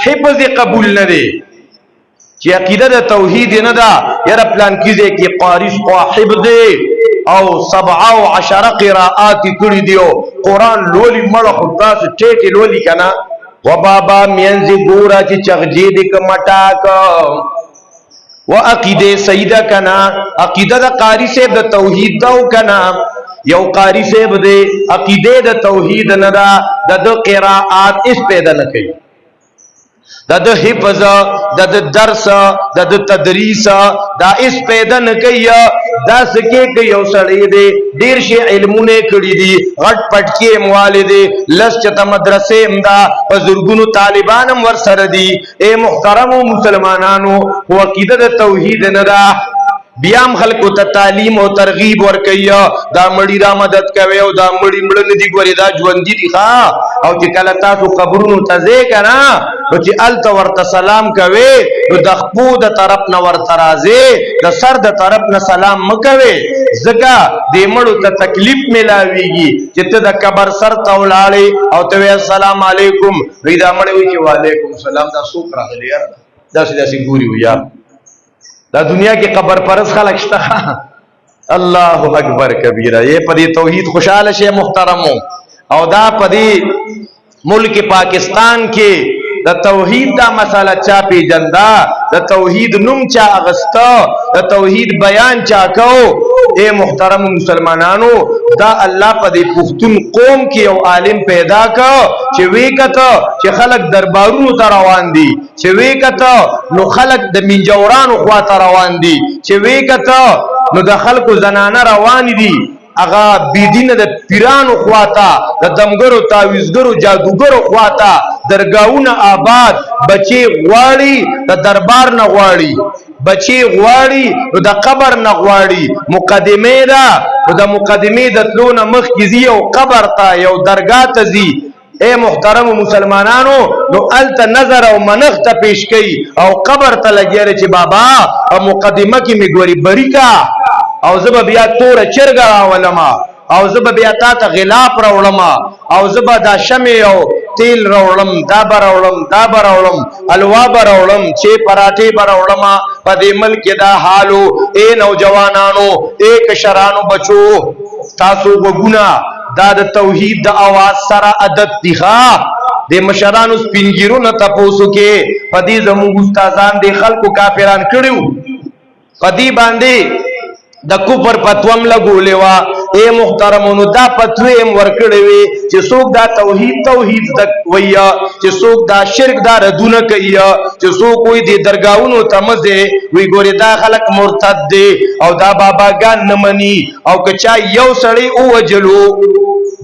حفظ قبول نه دی چې عقیده د توحید نه ده یاره پلان کیږي کې قاری صاحب دی او 17 قراءات کړي دیو قران لولي مړه خدا سے ټیټه لولي کنا و بابا مینځي ګورا چې چغجی دې کمټاک و عقیده سیده کنا عقیده د قاری صاحب د توحید دا کنا یو قاری صاحب دې عقیده د توحید نه ده د قراءات اس پیدا نه کوي د حفظ د درس د تدریس دا اس پیدا نه کوي دا سکه کوي یو سړی دی ډیر شي علمونه کړی دي غټ پټ کې موالد لس چته مدرسې امدا بزرګونو طالبانم ور سره دي اے محترم مسلمانانو هو عقیده د توحید نه ده بیام خلقو ته تعلیم او ترغیب ور کوي دا مړی را مدد کوي او دا مړی مړ نه دي ګوري دا ژوند دي ښا او چې کله تاسو قبرونو ته ځئ کنه نو چې الته ورته سلام کوي نو د خپو د طرف نه ورته راځي د سر د طرف نه سلام مکوي ځکه دې مړو ته تکلیف ملاويږي چې ته د قبر سر ته ولاړې او ته السلام علیکم وی دا مړی وی چې وعلیکم السلام دا څوک راغلی یار داسې ګوري ویا دا دنیا کې قبر پرس خلق شته الله اکبر کبیره یہ پدی توحید خوشحال شے محترمو او دا پدی ملک پاکستان کې د توحید دا مسئلہ چا پی جندا د توحید نم چا اغستا د توحید بیان چا کو اے محترم مسلمانانو دا اللہ پدی پختون قوم کی او عالم پیدا کا چې وی کته چې خلق دربارونو ته روان دي چې وی کته نو خلق د منجورانو خوا ته روان دي چې وی کته نو د خلقو زنانه روان دي اغا بيدین د پیرانو خواتا د دمګرو تعویذګرو جادوګرو خواتا درگاہونه آباد بچي غواړي د دربار نه غواړي بچي غواړي د قبر نه غواړي مقدمه دا د مقدمه د تلونه مخ کیږي او قبر ته یو درگاه ته زی اے محترم مسلمانانو نو الت نظر او منخ ته پیش کئ او قبر ته لګیږي چې بابا او مقدمه کې میګوري بریکا او زب بیا تور چرګا راولما او زب بیا تا ته غلاف راولما او زب دا شمع او تیل راولم دا براولم الوا براولم چې پراټي براولما په دې ملک دا حالو اے نوجوانانو اے کشرانو بچو تاسو وګونا دا د توحید د आवाज سره عادت دی ښا د مشرانو سپینګیرو نه تاسو کې په دې زموږ استادان د خلکو کافران کړیو په دې باندې د کفر پتوم لګولې وا اے محترمونو دا پتویم ورکړې وي چې څوک دا توحید د ویا چې څوک دا شرک دا ردونه کوي چې څوک وي د درگاہونو تمزه وی ګوري دا خلک مرتد دي او دا باباګان نه مني او کچا یو سړی او وجلو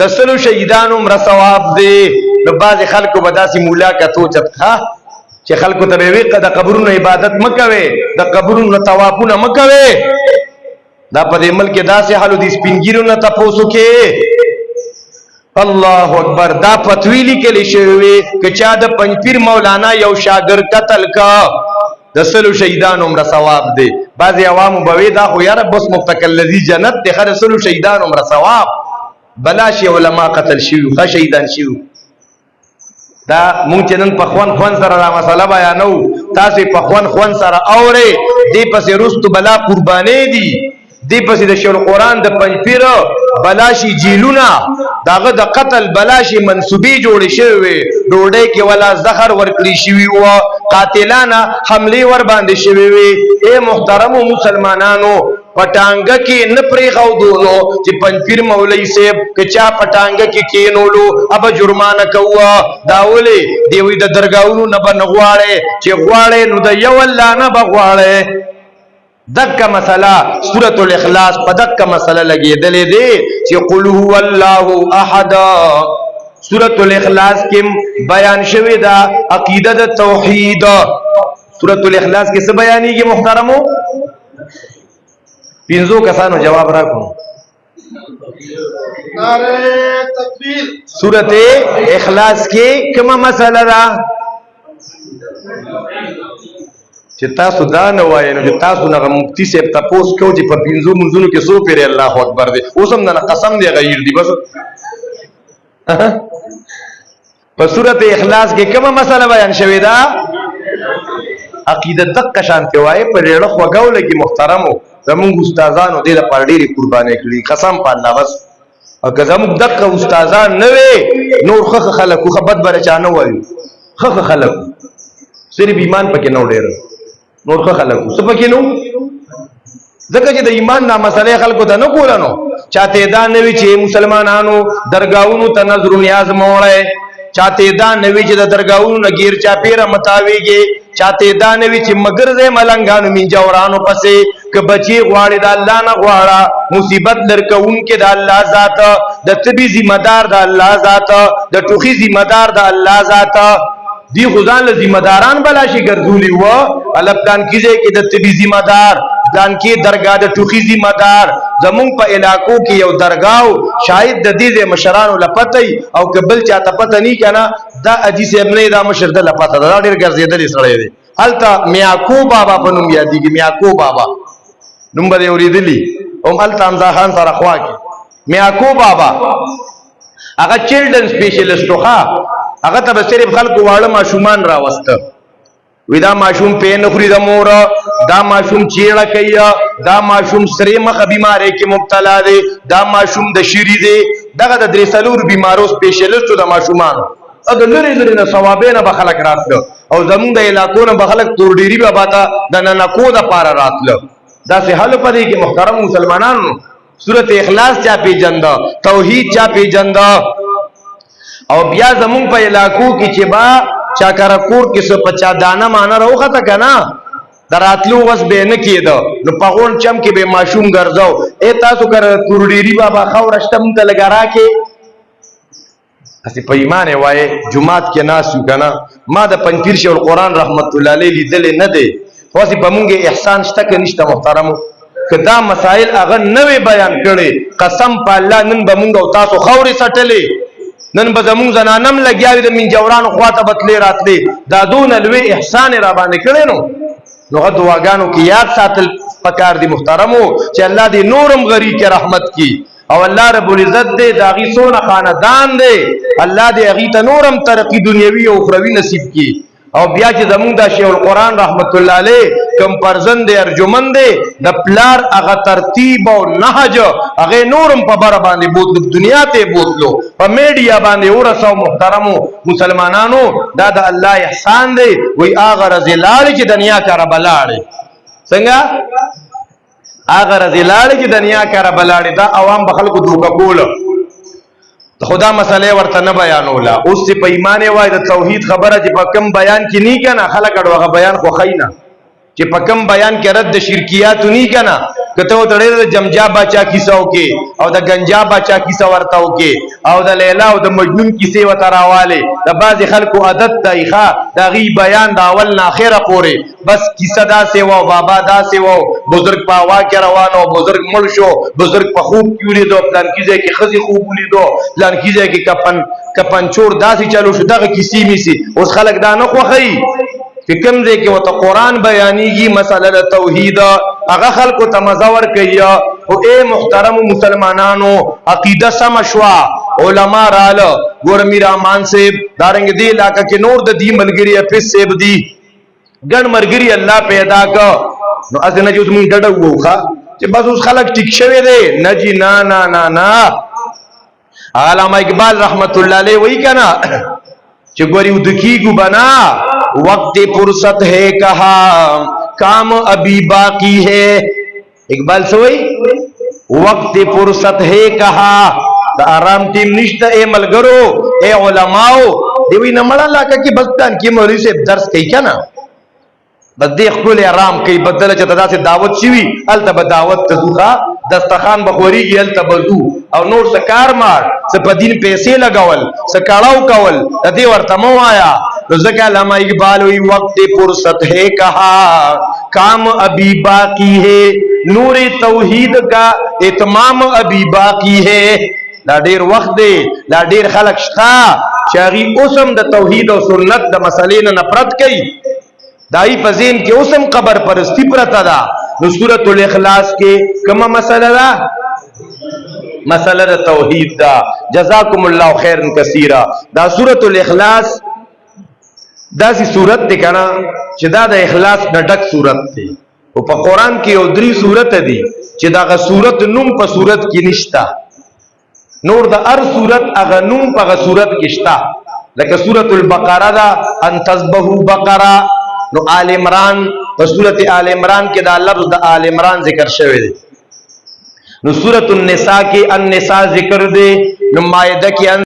د سلو شهیدانو مر ثواب دي د باز خلکو بداسي مولا کتو چتخه چې خلکو ته وی د قبرونو عبادت مکوي د قبرونو طوافونه مکوي دا په دې ملک داسې حالو دي سپینګیرو نه تاسو کې الله اکبر دا فتوی لیکل شوی چې چا د پنځپیر مولانا یو شاګرد قتل کا د سلو شهیدانو عمر ثواب دی بعضی عوامو بوي دا خو یاره بس متکلذي جنت د خر سلو شهیدانو عمر ثواب بلاشي علما قتل شي خ شهیدان شي دا مونږ چې نن په خوان سره را مسله بیانو تاسو په خوان سره اوري دې پسې رستو بلا قربانې دي دی پسې د شیخ القرآن د پنځپیر بلاشي جیلونه داغه د قتل بلاشي منسوبي جوړ شوی ډوډۍ کې ولا زهر ورکړي شوی او قاتلانه حمله ور باندې شوی وي اے محترم مسلمانانو پټانګه کې نه پرې غو دونو چې پنځپیر مولوی صاحب کچا پټانګه کې کینولو اب جرمانه کوه داولې دی وی د درگاہونو نه بنغواړي چې غواړي نو د یو الله نه بغواړي دکا مسئلہ سورۃ الاخلاص پا دکا مسئلہ لگی دلے دے چی قل هو اللہ احد سورۃ الاخلاص کی بیان شوی دا عقیدہ دا توحید سورۃ الاخلاص کی سے بیانی کی محترمو پینزو کسانو جواب رکھو سورۃ اخلاص کی کما مسئلہ دا چې تاسو دا نه وایئ نو چې تاسو نه مفتی صاحب تپوس کوو چې په پنځو منځونو کې څو پیرې الله اکبر دی اوس هم نه قسم دی غیر دی بس په سورۃ اخلاص کې کومه مسله بیان شوې ده؟ عقیده دقه شانته وای په ډېر خوګاو لګي محترمو زموږ استادانو دې لپاره ډېری قرباني کړې قسم په الله بس او که زموږ دقه استادان نه وي نور خخ خلکو خبرت بر چانه وایي خخ خلکو صرف ایمان پکې نو ډېر نور خخ خلکو څه پکې نو ځکه چې د ایمان نا مسله خلکو ته نه کولانو چاته دا نه وی چې مسلمانانو درگاہونو ته نظر نیاز موړی چاته دا نه وی چې د درگاہونو نه غیر چا پیره متاویږي چاته دا نه وی چې مگر زې ملنګانو منجورانو پسې ک بچي غواړي د الله نه غواړه مصیبت لرکون کې د الله ذات د طبي ذمہ دار د الله ذات د ټوخي ذمہ دار د الله ذات دی خدان له ذمہ داران بلا شي ګرځولي و الله پلان کیږي کې د طبي ذمہ دار پلان کې درگاه د ټوخي ذمہ دار زمون په علاقو کې یو درگاو شاید د دې مشرانو لپتای او قبل چاته پته نه کنا دا اجي سي ابن دا مشر د لپته دا ډیر ګرځیدل سره دی التا میاکو بابا په نوم یادېږي میاکو بابا نوم به اوریدلی او التا امزا خان سره خوا کې میاکو بابا هغه چلډرن سپیشلیسټ وخا هغه ته صرف خلکو واړه ماشومان راوسته ودا ماشوم په نخري د مور دا ماشوم چیړه کوي دا ماشوم سره مخ بیماری کې مبتلا دی دا ماشوم د شری دی دغه د درسلور بیمارو سپیشلیسټو د ماشومان او د لری لری نه ثوابینه به خلک راتلو او زمون د علاقو نه به خلک تور ډیری به باتا د ننکو د پار راتلو دا سه حل پدې کې محترم مسلمانانو سورۃ اخلاص چا پیجند توحید چا پیجند او بیا زمون په علاقو کې چې با چاکرکور کې څه پچا دانه مان راوخه تا کنه دراتلو وس به نه کېدو نو پغون چم کې به ماشوم ګرځاو اے تاسو کر تورډيري بابا خورشتم ته لګرا کې اسی په ایمان وای جمعات کې ناس یو کنه ما د پنځیر شو القرآن رحمت الله علیه لیدل نه دی خو اسی په مونږه احسان شته کې نشته محترمو کدا مسائل اغه نوې بیان کړي قسم په الله نن به مونږ او تاسو خوري سټلې نن به زمون زنانم لګیاوي د منجورانو خواته بتلې راتلې دا دون لوی احسان را باندې کړي نو غو دعاګانو کې یاد ساتل پکار دي محترمو چې الله دې نورم غری کې رحمت کی او الله رب العزت دې داغي سونه خاندان دې الله دې اغي ته نورم ترقی دنیوي او اخروی نصیب کی او بیا چې زمون دا شیخ القرآن رحمت الله علیه کم پرزند ارجمن دې د پلار هغه ترتیب او نهج هغه نورم په بار باندې بوتلو دنیا ته بوتلو په میډیا باندې ورسو محترمو مسلمانانو دا د الله احسان دی وی هغه رزلال چې دنیا کار بلاړي څنګه هغه رزلال چې دنیا کار بلاړي دا عوام بخلکو دوکه کول خدا مسئلے ورته نه بیانولا اوس چې په ایمان وای د توحید خبره چې په کم بیان کې نه کنه خلک اړوغه بیان خو خینا چې په کم بیان کې رد شرکیات نه کنه کته وتړې د جمجا بچا کیسو کې او د گنجا بچا کیسو ورتاو کې او د لیلا او د مجنون کیسه وتراواله د بعض خلکو عادت دایخه د غي بیان د اول نه اخره پورې بس کیسه دا سیوا بابا دا سیوا بزرگ په وا کې روانو بزرگ مړ شو بزرگ په خوب کې ولیدو پلان کیږي کې خزي خوب ولیدو پلان کیږي کې کپن چور داسي چلو شو دغه کیسې میسي اوس خلک دا نه خوخی چې کوم ځای کې وته قرآن بیانېږي مسله توحید هغه خلکو ته مزور کوي او اے محترم مسلمانانو عقیده سم شوا علما رااله ګور میرا مان صاحب دارنګ دی علاقہ کې نور د دی ملګری افس صاحب دی ګڼ مرګری الله پیدا کا نو اذن چې موږ ډډه ووخه چې بس اوس خلک ټیک شوی دی نه جی نا نا نا نا علامہ اقبال رحمت الله علیه وی کنا چې ګوري ودکیګو بنا وقت فرصت ہے کہا کام ابھی باقی ہے اقبال سوئی وقت فرصت ہے کہا دا آرام ٹیم نشتا اے ملگرو اے علماء دیوی نمڑا لاکا کی بستان کی مولی سے درس کئی کنا بدیخ کل آرام کئی بدل چتا دا سے دعوت شوی التا با دعوت تزوخا دستخان بخوری گی التا بزو او نور سکار مار سپا دین پیسے لگاول سکاڑاو کول دا دی ورطمو آیا رزق علامہ اقبال وی وقت فرصت ہے کہا کام ابھی باقی ہے نور توحید کا اتمام ابھی باقی ہے لا ډیر وخت دی لا ډیر خلق شتا شاغي اوسم د توحید او سنت د مسلې نه نفرت کوي دای په ذهن کې اوسم قبر پرستی پرتا ده نو سورۃ الاخلاص کې کومه مسله ده مسله د توحید دا. جزاکم الله خیرا کثیرا. دا سورۃ الاخلاص داسې سورت دی کنه چې دا د اخلاص نه ډک سورت دی. او په قران کې یو درې سورت دي چې دا غ سورت نوم په سورت کې نشتا. نور د هر سورت هغه نوم په غ سورت کې شتا. لکه سورۃ البقره دا ان تذبحوا بقره. نو آل عمران په سورۃ آل عمران کې دا لفظ د آل عمران ذکر شوی دی. نو سورۃ النساء کې النساء ذکر دی. نو مائده کې